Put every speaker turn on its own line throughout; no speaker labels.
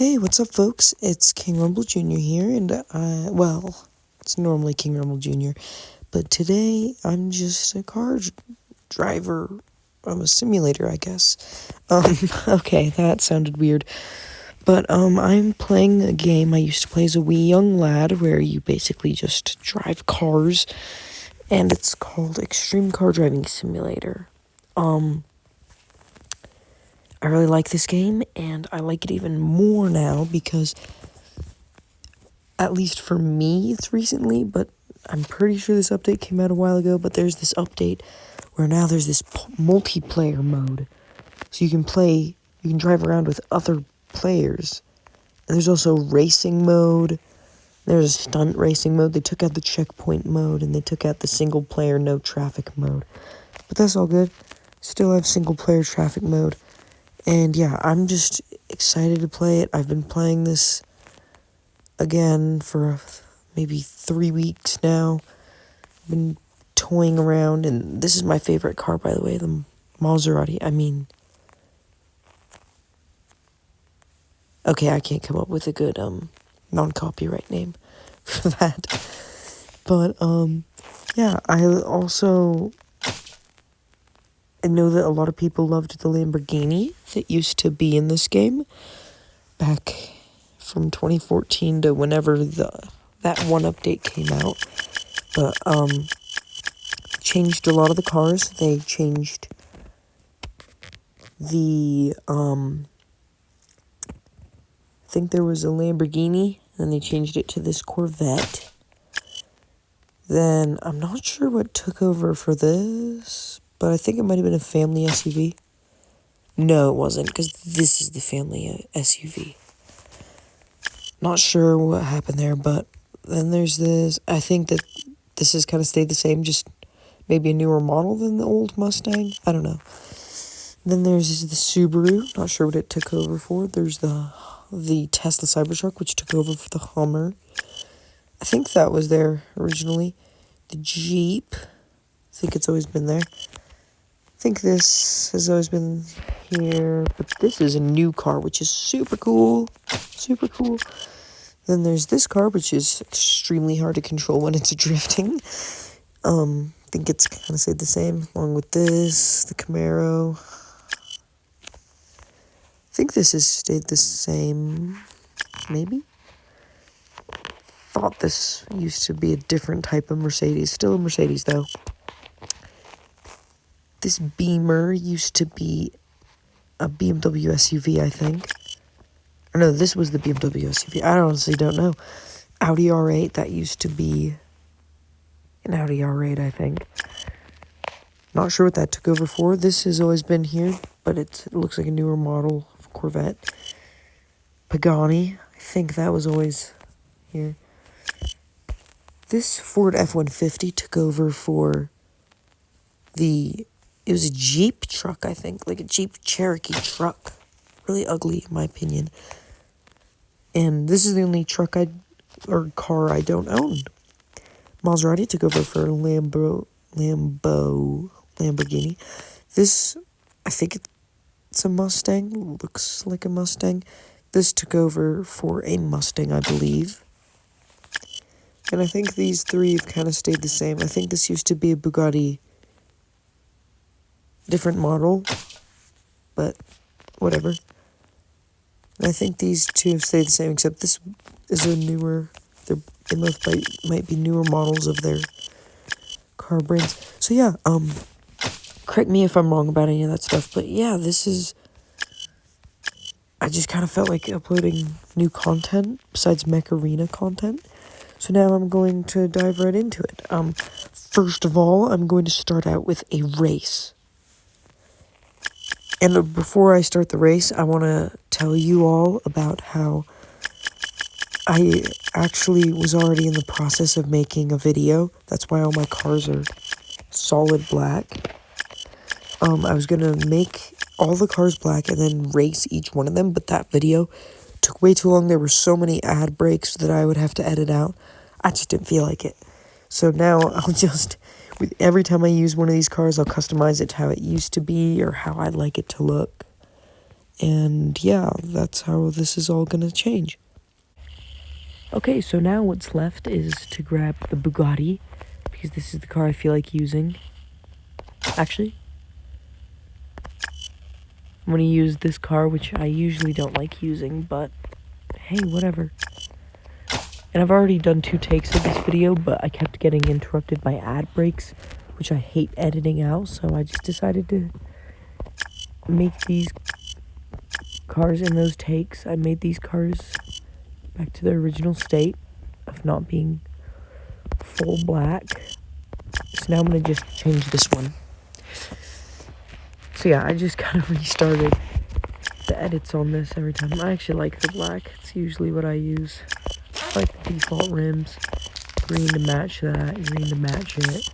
Hey, what's up, folks? It's King Rumble Jr. here, and well, it's normally King Rumble Jr., but today I'm just a driver. I'm a simulator, I guess. Okay, that sounded weird. But, I'm playing a game I used to play as a wee young lad where you basically just drive cars, and it's called Extreme Car Driving Simulator. I really like this game, and I like it even more now because, at least for me, it's recently, but I'm pretty sure this update came out a while ago, but there's this update where now there's this multiplayer mode. So you can drive around with other players. And there's also racing mode. There's a stunt racing mode. They took out the checkpoint mode, and they took out the single player no traffic mode. But that's all good. Still have single player traffic mode. And yeah, I'm just excited to play it. I've been playing this again for maybe 3 weeks now. I've been toying around, and this is my favorite car, by the way, the Maserati. Okay, I can't come up with a good non-copyright name for that. But yeah, I also know that a lot of people loved the Lamborghini that used to be in this game back from 2014 to whenever that one update came out. But changed a lot of the cars. They changed the I think there was a Lamborghini, and they changed it to this Corvette. Then I'm not sure what took over for this, but I think it might have been a family SUV. No, it wasn't, because this is the family SUV. Not sure what happened there, but then there's this. I think that this has kind of stayed the same, just maybe a newer model than the old Mustang. I don't know. Then there's the Subaru. Not sure what it took over for. There's the Tesla Cybertruck, which took over for the Hummer. I think that was there originally. The Jeep. I think it's always been there. I think this has always been here, but this is a new car, which is super cool. Super cool. Then there's this car, which is extremely hard to control when it's drifting. I think it's kind of stayed the same, along with this, the Camaro. I think this has stayed the same, maybe? Thought this used to be a different type of Mercedes. Still a Mercedes, though. This Beamer used to be a BMW SUV, I think. Or no, this was the BMW SUV. I honestly don't know. Audi R8, that used to be an Audi R8, I think. Not sure what that took over for. This has always been here, but it looks like a newer model of Corvette. Pagani, I think that was always here. This Ford F-150 took over for it was a Jeep truck, I think, like a Jeep Cherokee truck. Really ugly, in my opinion. And this is the only car I don't own. Maserati took over for Lamborghini. This, I think it's a Mustang. Looks like a Mustang. This took over for a Mustang, I believe. And I think these three have kind of stayed the same. I think this used to be a Bugatti. Different model. But whatever. And I think these two have stayed the same, except this is a newer. They both might be newer models of their car brands. So yeah, correct me if I'm wrong about any of that stuff, but yeah, I just kind of felt like uploading new content besides Mech Arena content. So now I'm going to dive right into it. First of all, I'm going to start out with a race. And before I start the race, I want to tell you all about how I actually was already in the process of making a video. That's why all my cars are solid black. I was going to make all the cars black and then race each one of them, but that video took way too long. There were so many ad breaks that I would have to edit out. I just didn't feel like it. So now every time I use one of these cars, I'll customize it to how it used to be or how I'd like it to look. And yeah, that's how this is all gonna change. Okay, so now what's left is to grab the Bugatti, because this is the car I feel like using. Actually, I'm gonna use this car, which I usually don't like using, but hey, whatever. And I've already done 2 takes of this video, but I kept getting interrupted by ad breaks, which I hate editing out, so I just decided to make these cars in those takes. I made these cars back to their original state of not being full black. So now I'm gonna just change this one. So yeah, I just kind of restarted the edits on this every time. I actually like the black. It's usually what I use. I like the default rims. Green to match that, green to match it.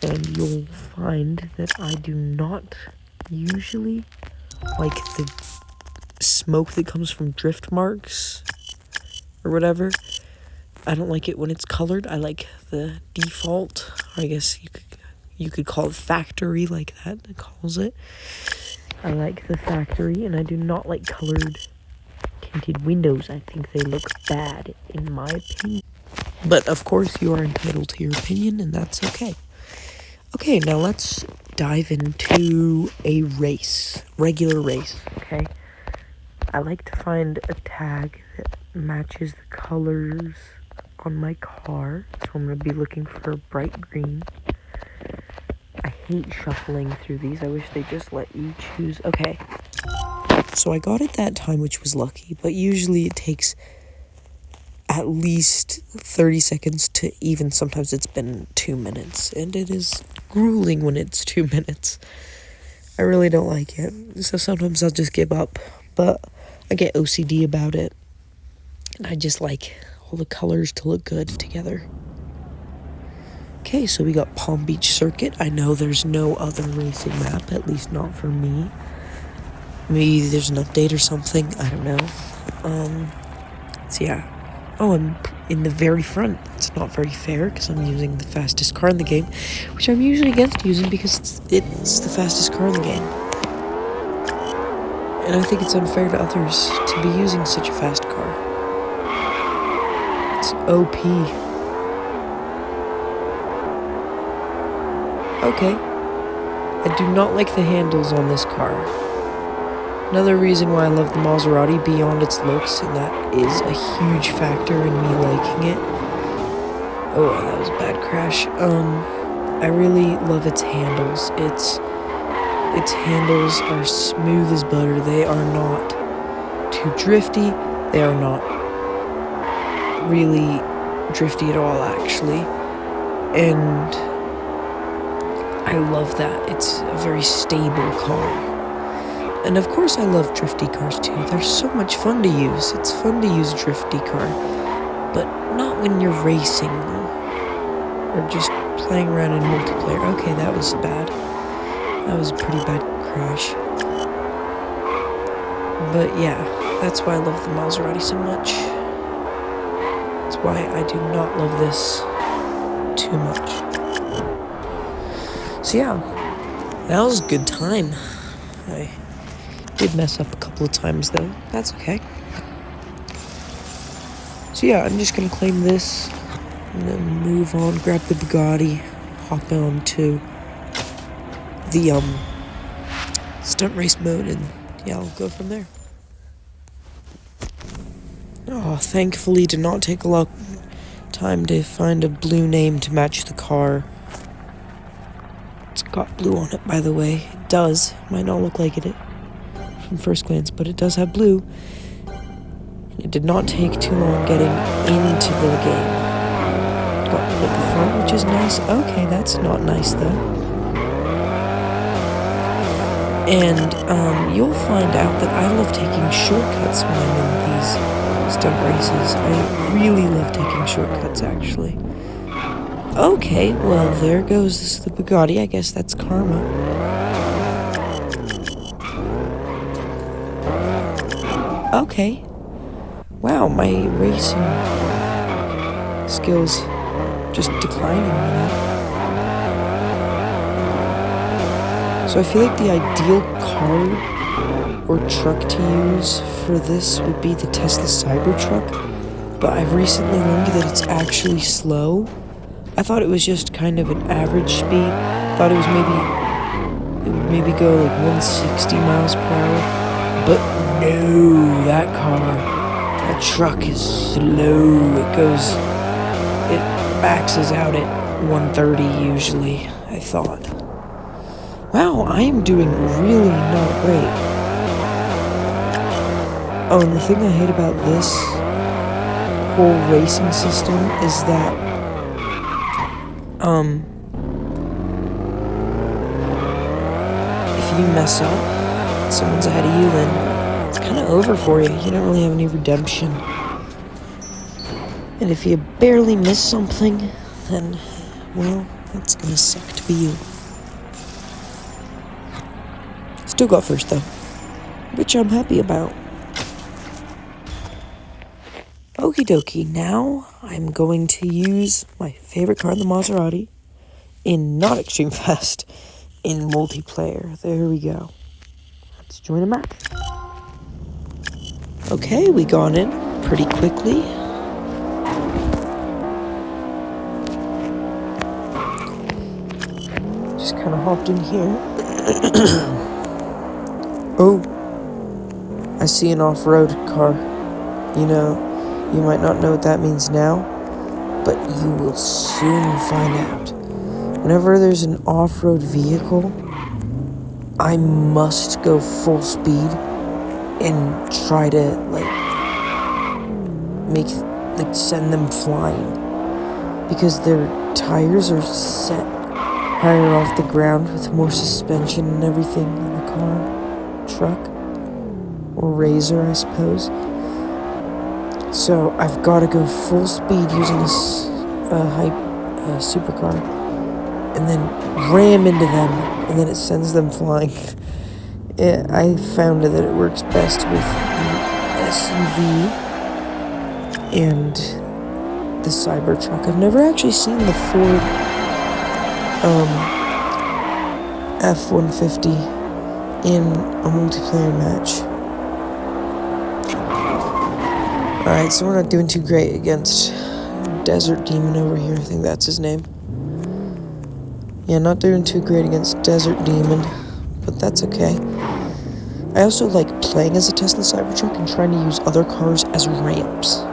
And you'll find that I do not usually like the smoke that comes from drift marks or whatever. I don't like it when it's colored. I like the default, or I guess you could call it factory, like that it calls it. I like the factory, and I do not like colored tinted windows. I think they look bad, in my opinion. But of course, you are entitled to your opinion, and that's okay. Okay, now let's dive into a race, regular race, okay? I like to find a tag that matches the colors on my car, so I'm going to be looking for a bright green. I hate shuffling through these. I wish they just let you choose. Okay, so I got it that time, which was lucky, but usually it takes at least 30 seconds to even, sometimes it's been 2 minutes, and it is grueling when it's 2 minutes. I really don't like it, so sometimes I'll just give up, but I get OCD about it, and I just like all the colors to look good together. Okay, so we got Palm Beach Circuit. I know there's no other racing map, at least not for me. Maybe there's an update or something, I don't know. So yeah. Oh, I'm in the very front. It's not very fair because I'm using the fastest car in the game, which I'm usually against using because it's the fastest car in the game. And I think it's unfair to others to be using such a fast car. It's OP. Okay. I do not like the handles on this car. Another reason why I love the Maserati beyond its looks, and that is a huge factor in me liking it. Oh, that was a bad crash. I really love its handles. Its handles are smooth as butter. They are not too drifty. They are not really drifty at all, actually. And I love that. It's a very stable car. And of course I love drifty cars too. They're so much fun to use. It's fun to use a drifty car. But not when you're racing. Or just playing around in multiplayer. Okay, that was bad. That was a pretty bad crash. But yeah, that's why I love the Maserati so much. That's why I do not love this too much. So yeah, that was a good time. I did mess up a couple of times though. That's okay. So yeah, I'm just gonna claim this and then move on, grab the Bugatti, hop on to the stunt race mode, and yeah, I'll go from there. Oh, thankfully did not take a lot of time to find a blue name to match the car. It's got blue on it, by the way. It does. Might not look like it from first glance, but it does have blue. It did not take too long getting into the game. Got to the front, which is nice. Okay, that's not nice though. And you'll find out that I love taking shortcuts when I'm in these stunt races. I really love taking shortcuts, actually. Okay, well, there goes the Bugatti. I guess that's karma. Okay. Wow, my racing skills just declining right now. So I feel like the ideal car or truck to use for this would be the Tesla Cybertruck, but I've recently learned that it's actually slow. I thought it was just kind of an average speed. Thought it would maybe go like 160 miles per hour. But no, that truck is slow. It maxes out at 130 usually, I thought. Wow, I am doing really not great. Oh, and the thing I hate about this whole racing system is that, if you mess up, someone's ahead of you, then it's kind of over for you. You don't really have any redemption. And if you barely miss something, then, well, it's gonna suck to be you. Still got first, though, which I'm happy about. Okie dokie, now I'm going to use my favorite car in the Maserati in not Extreme Fast, in multiplayer. There we go. Let's join a match. Okay, we got in pretty quickly. Just kind of hopped in here. Oh, I see an off-road car. You know, you might not know what that means now, but you will soon find out. Whenever there's an off-road vehicle, I must go full speed and try to, send them flying. Because their tires are set higher off the ground with more suspension and everything in the car, truck, or razor, I suppose. So I've got to go full speed using a supercar, and then ram into them, and then it sends them flying. I found that it works best with the SUV and the Cybertruck. I've never actually seen the Ford F-150 in a multiplayer match. Alright, so we're not doing too great against Desert Demon over here. I think that's his name. Yeah, not doing too great against Desert Demon, but that's okay. I also like playing as a Tesla Cybertruck and trying to use other cars as ramps.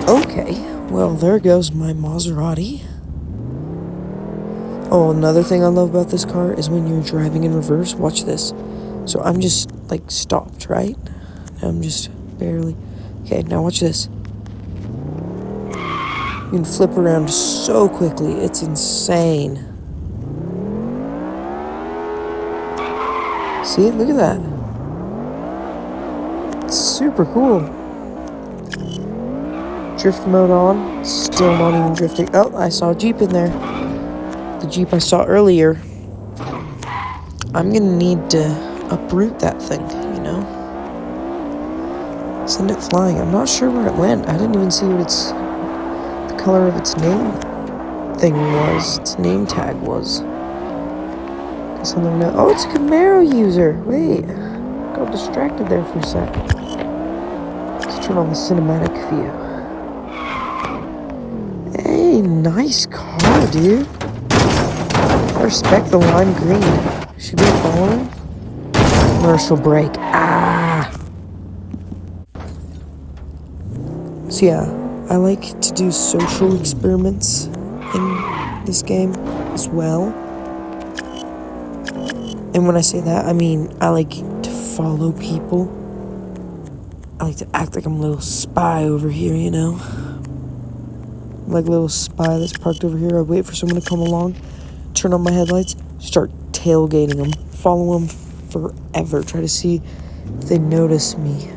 Okay, well, there goes my Maserati. Oh, another thing I love about this car is when you're driving in reverse. Watch this. So I'm just, stopped, right? I'm just barely... Okay, now watch this. You can flip around so quickly. It's insane. See? Look at that. It's super cool. Drift mode on. Still not even drifting. Oh, I saw a Jeep in there. The Jeep I saw earlier. I'm gonna need to uproot that thing, you know? Send it flying. I'm not sure where it went. I didn't even see what the color of its name thing was. Its name tag was. Guess I'll never know. Oh, it's a Camaro user. Wait. Got distracted there for a sec. Let's turn on the cinematic view. Hey, nice car, dude. I respect the lime green. Should we follow him? Commercial break. Ah! So yeah, I like to do social experiments in this game as well. And when I say that, I mean I like to follow people. I like to act like I'm a little spy over here, you know? Like a little spy that's parked over here. I wait for someone to come along, turn on my headlights, start tailgating them, follow them forever, try to see if they notice me.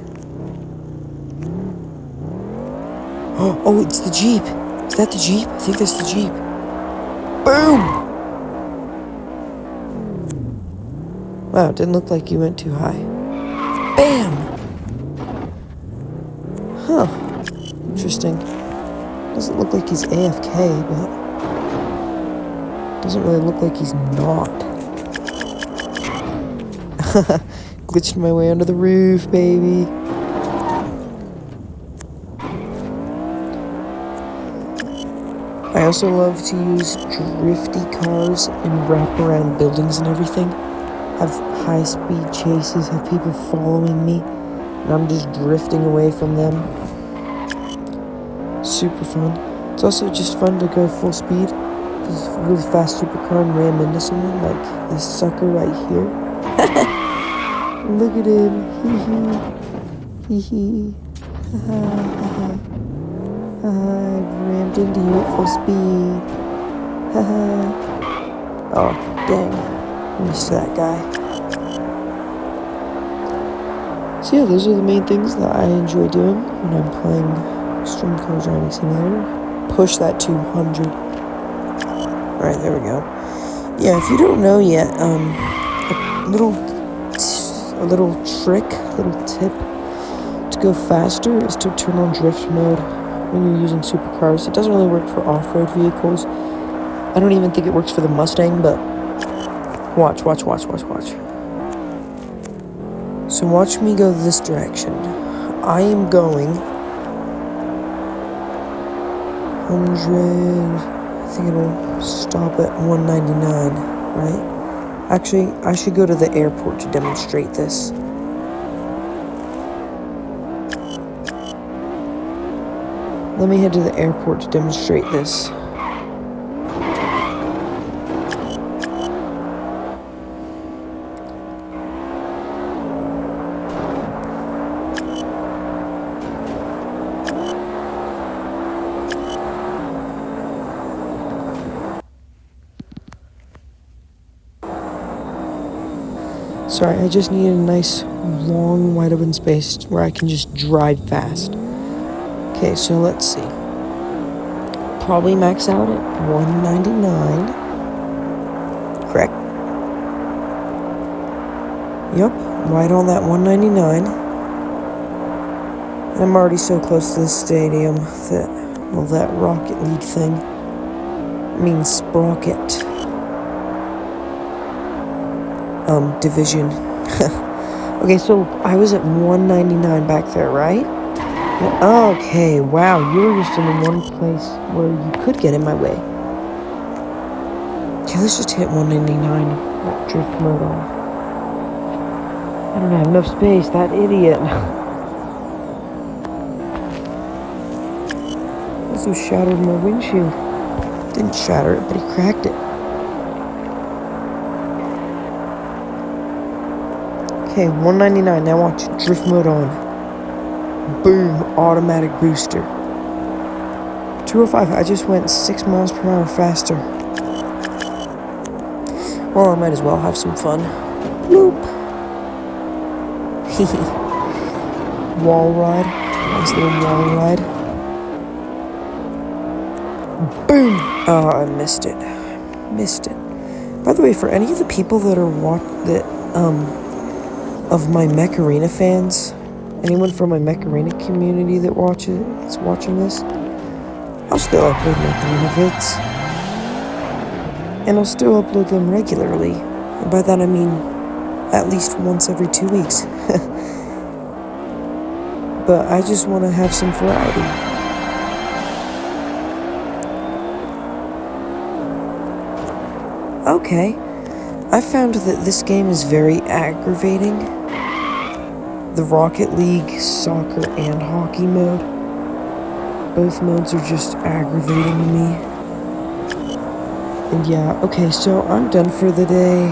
Oh, it's the Jeep. Is that the Jeep? I think that's the Jeep. Boom! Wow, it didn't look like you went too high. Bam! Huh. Interesting. Doesn't look like he's AFK, but... Doesn't really look like he's not. Glitched my way onto the roof, baby. I also love to use drifty cars and wrap around buildings and everything. Have high-speed chases, have people following me, and I'm just drifting away from them. Super fun. It's also just fun to go full speed. This really fast supercar and ram into someone, like this sucker right here. Look at him. Hee hee. Hee hee. Ha ha. I rammed into you at full speed. Oh, dang. Missed that guy. So yeah, those are the main things that I enjoy doing when I'm playing Extreme Car Driving Simulator. Push that 200. Alright, there we go. Yeah, if you don't know yet, a little trick, little tip to go faster is to turn on drift mode when you're using supercars. It doesn't really work for off-road vehicles. I don't even think it works for the Mustang, but watch. So watch me go this direction. I am going 100, I think it'll stop at 199, right? Actually, I should go to the airport to demonstrate this. Let me head to the airport to demonstrate this. Sorry, I just needed a nice, long, wide open space where I can just drive fast. Okay, so let's see. Probably max out at 199. Correct? Yep, right on that 199. And I'm already so close to the stadium that, well, that Rocket League thing means sprocket. Division. Okay, so I was at 199 back there, right? Okay, wow, you were just in one place where you could get in my way. Okay, let's just hit 199. That drift mode off. I don't have enough space, that idiot. Also shattered my windshield. Didn't shatter it, but he cracked it. Okay, 199, now watch, drift mode on. Boom, automatic booster. 205, I just went 6 miles per hour faster. Well, I might as well have some fun. Bloop. Wall ride, nice little wall ride. Boom! Oh, I missed it. By the way, for any of the people that are of my Mech Arena fans, anyone from my Mech Arena community that's watching this, I'll still upload Mech Arena vids. And I'll still upload them regularly. And by that I mean at least once every 2 weeks. But I just want to have some variety. Okay, I found that this game is very aggravating. The Rocket League, soccer, and hockey mode. Both modes are just aggravating to me. And yeah, okay, so I'm done for the day.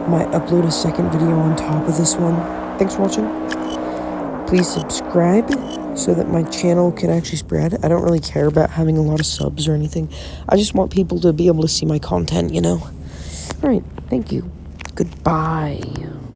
Might upload a second video on top of this one. Thanks for watching. Please subscribe so that my channel can actually spread. I don't really care about having a lot of subs or anything. I just want people to be able to see my content, you know? Alright, thank you. Goodbye.